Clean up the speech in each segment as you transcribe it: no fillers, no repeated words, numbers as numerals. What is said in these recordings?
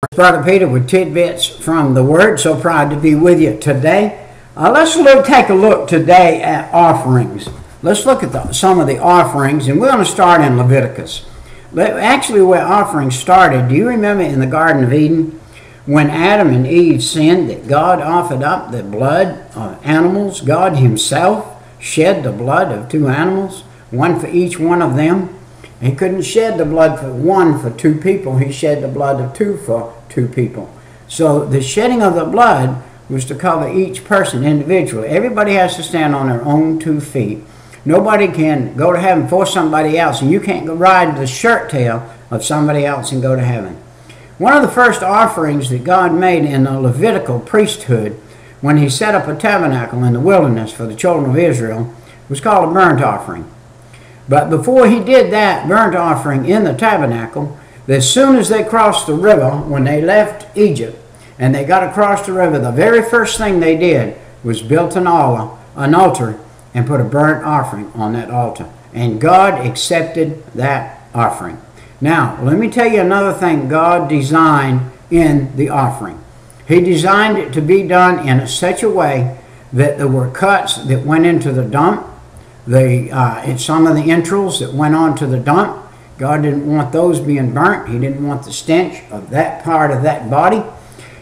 Brother Peter with tidbits from the Word. So proud to be with you today. Let's take a look today at offerings. Let's look at some of the offerings, and we're going to start in Leviticus. Actually, where offerings started, do you remember in the Garden of Eden when Adam and Eve sinned that God offered up the blood of animals? God himself shed the blood of two animals, one for each one of them. He couldn't shed the blood for one for two people. He shed the blood of two for two people. So the shedding of the blood was to cover each person individually. Everybody has to stand on their own 2 feet. Nobody can go to heaven for somebody else, and you can't go ride the shirt tail of somebody else and go to heaven. One of the first offerings that God made in the Levitical priesthood when he set up a tabernacle in the wilderness for the children of Israel was called a burnt offering. But before he did that burnt offering in the tabernacle, as soon as they crossed the river, when they left Egypt and they got across the river, the very first thing they did was built an altar and put a burnt offering on that altar. And God accepted that offering. Now, let me tell you another thing God designed in the offering. He designed it to be done in such a way that there were cuts that went into the dump. Some of the entrails that went on to the dump, God didn't want those being burnt. He didn't want the stench of that part of that body.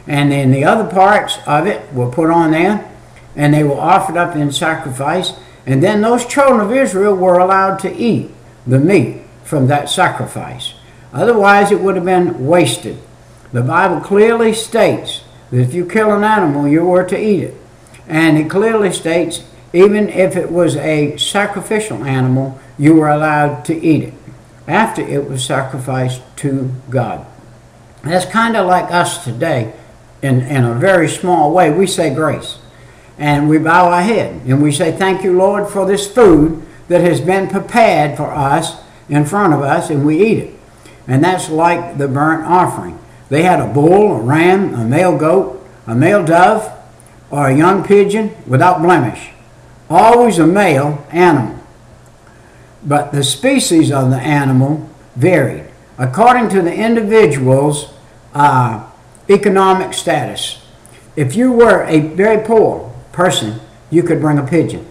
And then the other parts of it were put on there, and they were offered up in sacrifice. And then those children of Israel were allowed to eat the meat from that sacrifice. Otherwise, it would have been wasted. The Bible clearly states that if you kill an animal, you were to eat it. And it clearly states even if it was a sacrificial animal, you were allowed to eat it after it was sacrificed to God. That's kind of like us today in a very small way. We say grace, and we bow our head, and we say, thank you, Lord, for this food that has been prepared for us in front of us, and we eat it. And that's like the burnt offering. They had a bull, a ram, a male goat, a male dove, or a young pigeon without blemish. Always a male animal. But the species of the animal varied according to the individual's economic status. If you were a very poor person, you could bring a pigeon.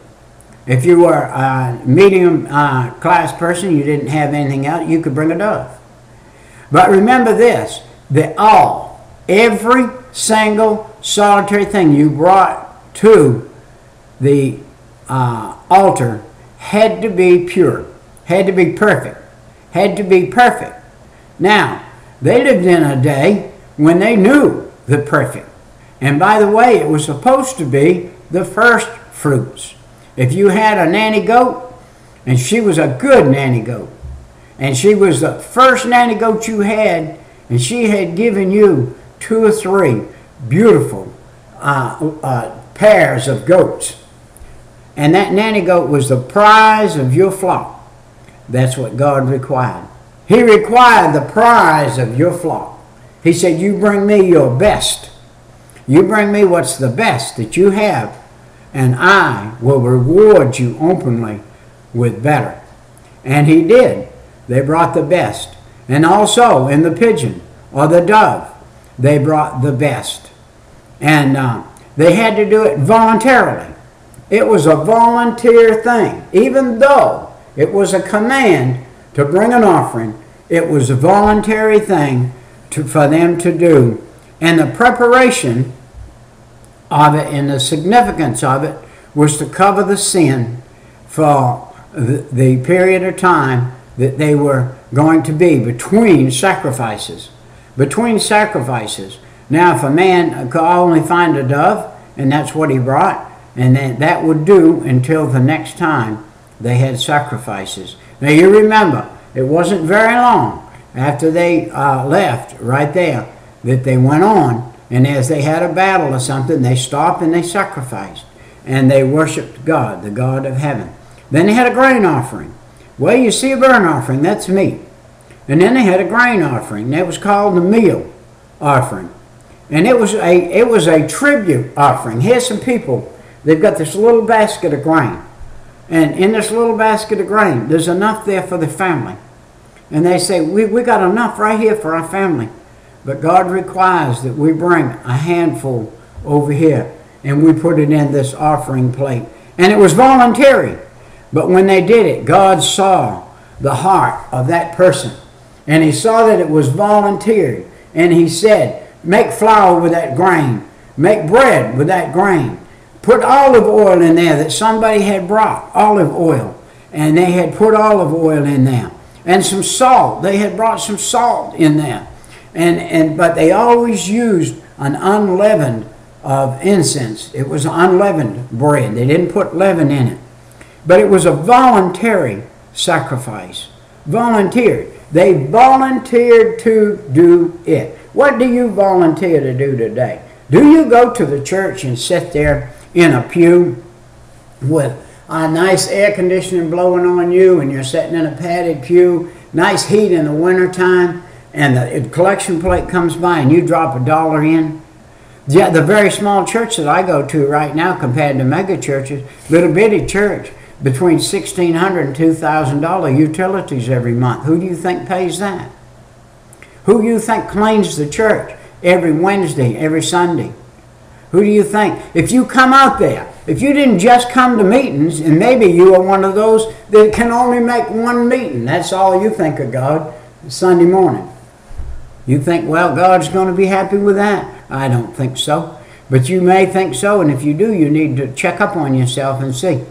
If you were a medium class person, you didn't have anything else, you could bring a dove. But remember this, that every single solitary thing you brought to the altar had to be pure, had to be perfect, had to be perfect. Now, they lived in a day when they knew the perfect. And by the way, it was supposed to be the first fruits. If you had a nanny goat, and she was a good nanny goat, and she was the first nanny goat you had, and she had given you 2 or 3 beautiful pairs of goats, and that nanny goat was the prize of your flock. That's what God required. He required the prize of your flock. He said, you bring me your best. You bring me what's the best that you have, and I will reward you openly with better. And he did. They brought the best. And also in the pigeon or the dove, they brought the best. And they had to do it voluntarily. It was a volunteer thing. Even though it was a command to bring an offering, it was a voluntary thing for them to do. And the preparation of it and the significance of it was to cover the sin for the period of time that they were going to be between sacrifices. Between sacrifices. Now, if a man could only find a dove, and that's what he brought, and then that would do until the next time they had sacrifices. Now you remember, it wasn't very long after they left right there that they went on, and as they had a battle or something, they stopped and they sacrificed. And they worshiped God, the God of heaven. Then they had a grain offering. Well, you see a burnt offering, that's meat. And then they had a grain offering. That was called the meal offering. And it was a tribute offering. Here's some people. They've got this little basket of grain. And in this little basket of grain, there's enough there for the family. And they say, we got enough right here for our family. But God requires that we bring a handful over here and we put it in this offering plate. And it was voluntary. But when they did it, God saw the heart of that person. And he saw that it was voluntary. And he said, make flour with that grain. Make bread with that grain. Put olive oil in there that somebody had brought, olive oil. And they had put olive oil in there. And some salt. They had brought some salt in there. But they always used an unleavened of incense. It was unleavened bread. They didn't put leaven in it. But it was a voluntary sacrifice. Volunteered. They volunteered to do it. What do you volunteer to do today? Do you go to the church and sit there in a pew with a nice air conditioning blowing on you, and you're sitting in a padded pew, nice heat in the wintertime, and the collection plate comes by and you drop $1 in? Yeah, the very small church that I go to right now compared to mega churches, little bitty church, between $1,600 and $2,000 utilities every month. Who do you think pays that? Who do you think cleans the church every Wednesday, every Sunday? Who do you think? If you come out there, if you didn't just come to meetings, and maybe you are one of those that can only make one meeting, that's all you think of God, Sunday morning. You think, well, God's going to be happy with that. I don't think so. But you may think so, and if you do, you need to check up on yourself and see.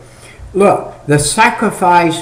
Look, the sacrifice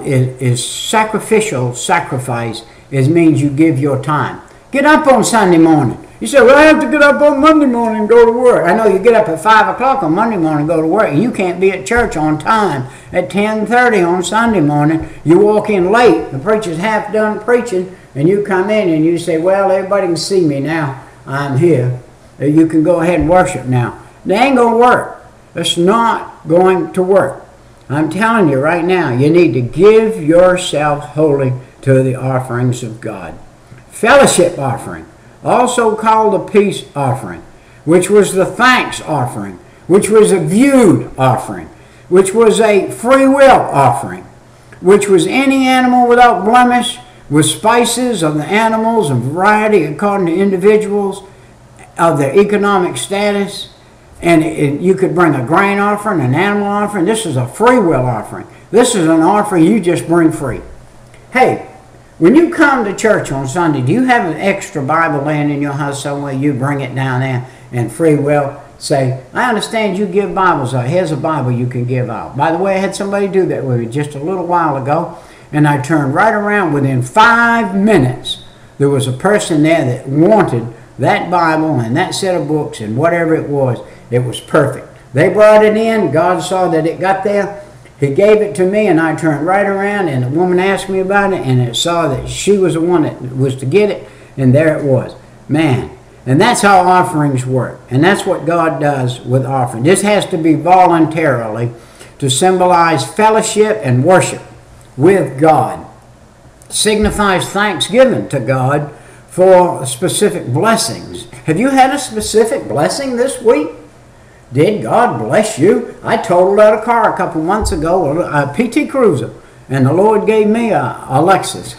is sacrificial sacrifice. It means you give your time. Get up on Sunday morning. You say, well, I have to get up on Monday morning and go to work. I know you get up at 5 o'clock on Monday morning and go to work, and you can't be at church on time at 10:30 on Sunday morning. You walk in late, the preacher's half done preaching, and you come in and you say, well, everybody can see me now. I'm here. You can go ahead and worship now. They ain't going to work. It's not going to work. I'm telling you right now, you need to give yourself wholly to the offerings of God. Fellowship offering, also called a peace offering, which was the thanks offering, which was a viewed offering, which was a free will offering, which was any animal without blemish, with spices of the animals, a variety according to individuals of their economic status. And you could bring a grain offering, an animal offering. This is a free will offering. This is an offering you just bring free. Hey, when you come to church on Sunday, do you have an extra Bible laying in your house somewhere? You bring it down there and free will say, I understand you give Bibles out. Here's a Bible you can give out. By the way, I had somebody do that with me just a little while ago, and I turned right around. Within 5 minutes, there was a person there that wanted that Bible and that set of books and whatever it was. It was perfect. They brought it in. God saw that it got there. He gave it to me, and I turned right around, and the woman asked me about it, and it saw that she was the one that was to get it, and there it was. Man, and that's how offerings work, and that's what God does with offering. This has to be voluntarily to symbolize fellowship and worship with God. It signifies thanksgiving to God for specific blessings. Have you had a specific blessing this week? Did God bless you? I totaled out a car a couple months ago, a PT Cruiser, and the Lord gave me a Lexus.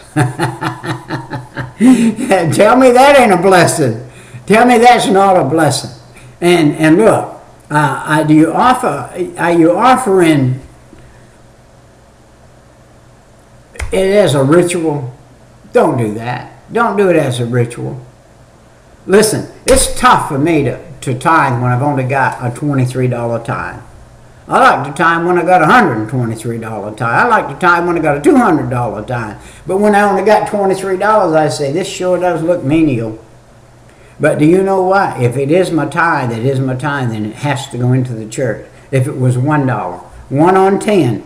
Tell me that ain't a blessing. Tell me that's not a blessing. And look, are you offering it as a ritual? Don't do that. Don't do it as a ritual. Listen, it's tough for me to tithe when I've only got a $23 tithe. I like to tithe when I got a $123 tithe. I like to tithe when I got a $200 tithe. But when I only got $23, I say, this sure does look menial. But do you know what? If it is my tithe, it is my tithe, then it has to go into the church. If it was $1, 1 on 10,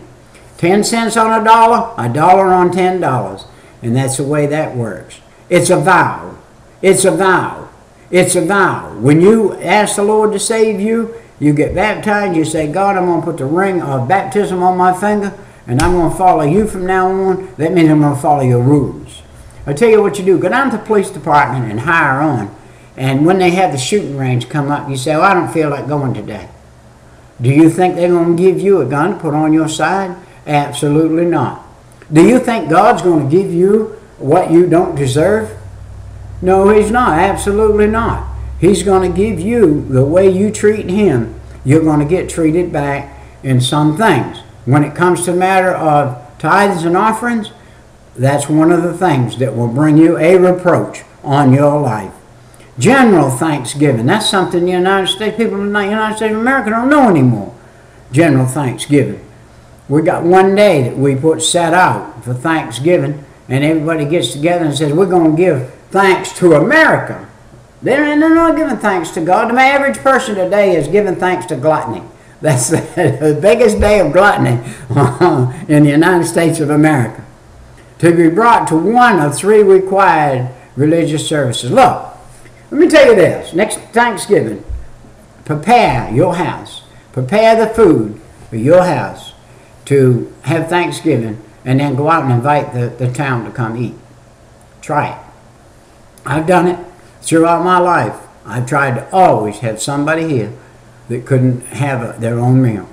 10 cents on $1, $1 on $10. And that's the way that works. It's a vow. It's a vow. It's a vow. When you ask the Lord to save you, you get baptized, you say, God, I'm going to put the ring of baptism on my finger, and I'm going to follow you from now on. That means I'm going to follow your rules. I tell you what you do. Go down to the police department and hire on. And when they have the shooting range come up, you say, oh, I don't feel like going today. Do you think they're going to give you a gun to put on your side? Absolutely not. Do you think God's going to give you what you don't deserve? No, he's not. Absolutely not. He's going to give you the way you treat him. You're going to get treated back in some things. When it comes to the matter of tithes and offerings, that's one of the things that will bring you a reproach on your life. General thanksgiving. That's something the United States, people in the United States of America don't know anymore. General thanksgiving. We got one day that we set out for Thanksgiving, and everybody gets together and says, we're going to give thanks to America. They're not giving thanks to God. The average person today is giving thanks to gluttony. That's the biggest day of gluttony in the United States of America. To be brought to one of 3 required religious services. Look, let me tell you this. Next Thanksgiving, prepare your house. Prepare the food for your house to have Thanksgiving, and then go out and invite the town to come eat. Try it. I've done it throughout my life. I've tried to always have somebody here that couldn't have their own meal.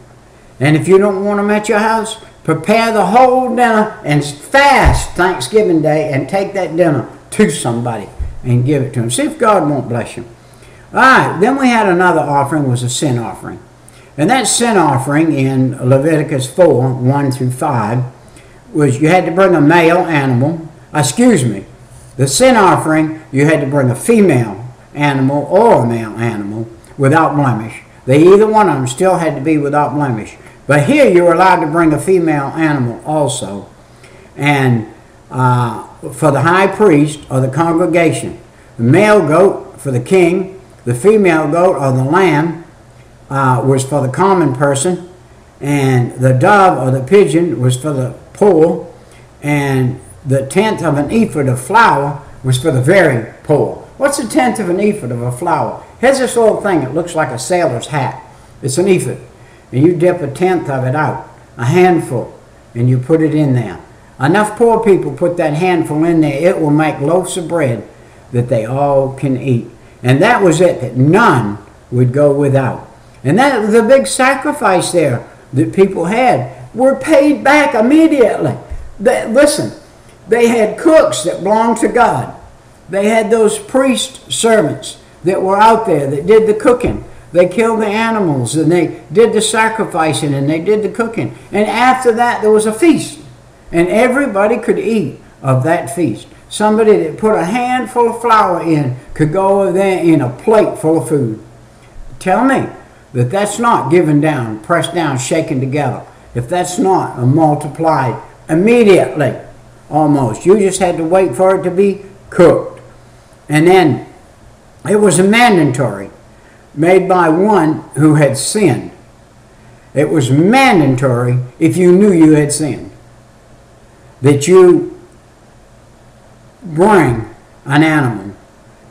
And if you don't want them at your house, prepare the whole dinner and fast Thanksgiving Day and take that dinner to somebody and give it to them. See if God won't bless you. All right, then we had another offering, was a sin offering. And that sin offering in Leviticus 4, 1 through 5, was you had to bring a male animal. The sin offering, you had to bring a female animal or a male animal without blemish. Either one of them still had to be without blemish. But here you were allowed to bring a female animal also. And for the high priest or the congregation, the male goat for the king, the female goat or the lamb was for the common person, and the dove or the pigeon was for the poor, and the tenth of an ephod of flour was for the very poor. What's a tenth of an ephod of a flour? Here's this little thing that looks like a sailor's hat. It's an ephod, and you dip a tenth of it out, a handful, and you put it in there. Enough poor people put that handful in there, it will make loaves of bread that they all can eat. And that was it, that none would go without. And that was a big sacrifice there that people had. Were paid back immediately. Listen, they had cooks that belonged to God. They had those priest servants that were out there that did the cooking. They killed the animals and they did the sacrificing and they did the cooking. And after that there was a feast. And everybody could eat of that feast. Somebody that put a handful of flour in could go over there in a plate full of food. Tell me that that's not given down, pressed down, shaken together. If that's not multiplied immediately, almost. You just had to wait for it to be cooked. And then it was a mandatory made by one who had sinned. It was mandatory if you knew you had sinned, that you bring an animal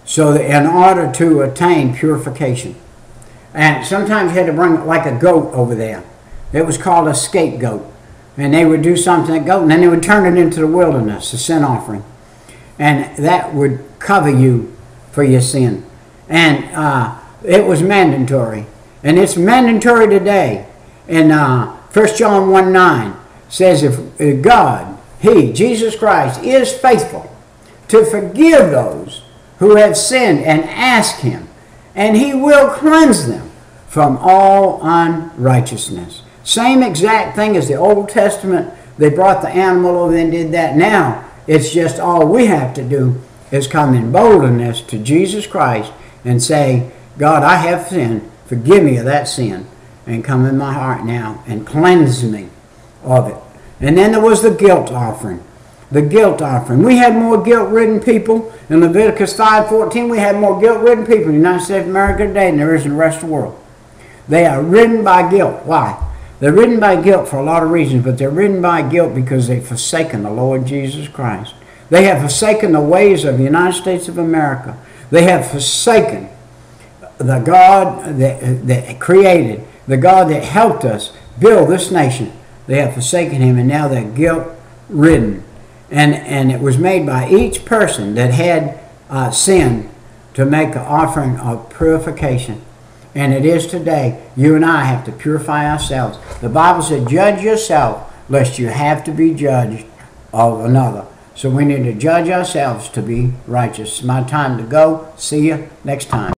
so that in order to attain purification. And sometimes you had to bring like a goat over there. It was called a scapegoat. And they would do something to the goat, and then they would turn it into the wilderness, a sin offering. And that would cover you for your sin. And it was mandatory. And it's mandatory today. And 1 John 1:9 says, if God, He, Jesus Christ, is faithful to forgive those who have sinned and ask Him, and He will cleanse them from all unrighteousness. Same exact thing as the Old Testament. They brought the animal over and did that. Now, it's just all we have to do is come in boldness to Jesus Christ and say, God, I have sinned. Forgive me of that sin. And come in my heart now and cleanse me of it. And then there was the guilt offering. The guilt offering. We had more guilt-ridden people. In Leviticus 5:14, we had more guilt-ridden people in the United States of America today than there is in the rest of the world. They are ridden by guilt. Why? They're ridden by guilt for a lot of reasons, but they're ridden by guilt because they've forsaken the Lord Jesus Christ. They have forsaken the ways of the United States of America. They have forsaken the God that created, the God that helped us build this nation. They have forsaken Him, and now they're guilt-ridden. And it was made by each person that had sinned to make an offering of purification. And it is today. You and I have to purify ourselves. The Bible said, judge yourself, lest you have to be judged of another. So we need to judge ourselves to be righteous. It's my time to go. See you next time.